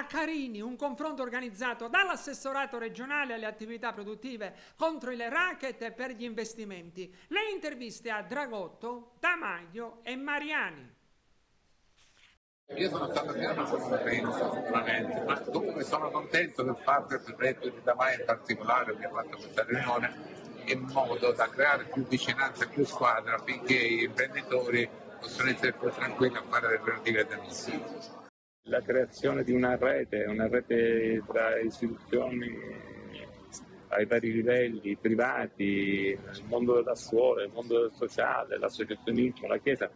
A Carini un confronto organizzato dall'assessorato regionale alle attività produttive contro il racket e per gli investimenti. Le interviste a Dragotto, Tamaglio e Mariani. Io sono stato piano contento sicuramente, ma comunque sono contento del fatto che il reddito di Damai in particolare abbia fatto questa riunione in modo da creare più vicinanza e più squadra affinché gli imprenditori possano essere più tranquilli a fare le relative demissioni. La creazione di una rete tra istituzioni ai vari livelli, privati, il mondo della scuola, il mondo del sociale, l'associazionismo, la Chiesa,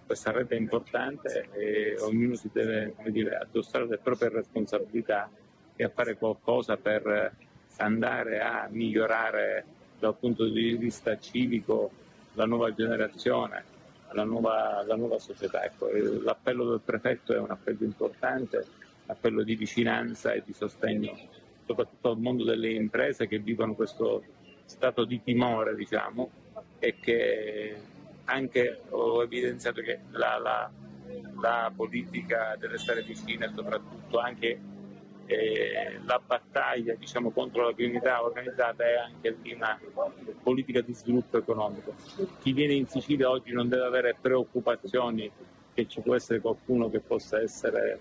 questa rete è importante e ognuno si deve, come dire, addossare le proprie responsabilità e a fare qualcosa per andare a migliorare dal punto di vista civico la nuova generazione, la nuova società. Ecco, l'appello del prefetto è un appello importante, appello di vicinanza e di sostegno soprattutto al mondo delle imprese che vivono questo stato di timore, diciamo, e che anche ho evidenziato che la politica deve stare vicina e soprattutto anche la battaglia, diciamo, contro la criminalità organizzata è anche una politica di sviluppo economico. Chi viene in Sicilia oggi non deve avere preoccupazioni che ci può essere qualcuno che possa essere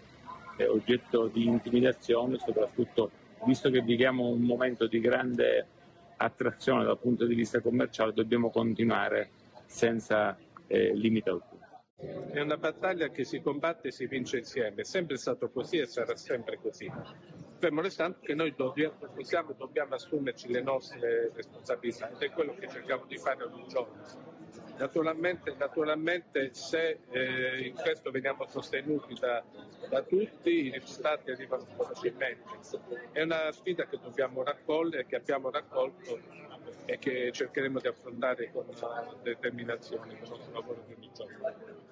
oggetto di intimidazione, soprattutto visto che viviamo un momento di grande attrazione dal punto di vista commerciale, dobbiamo continuare senza limite alcuno. È una battaglia che si combatte e si vince insieme, è sempre stato così e sarà sempre così. Fermo restando che noi dobbiamo assumerci le nostre responsabilità ed è quello che cerchiamo di fare ogni giorno. Naturalmente se in questo veniamo sostenuti da tutti, i risultati arrivano facilmente. È una sfida che dobbiamo raccogliere, che abbiamo raccolto e che cercheremo di affrontare con determinazione con il nostro lavoro di ogni giorno.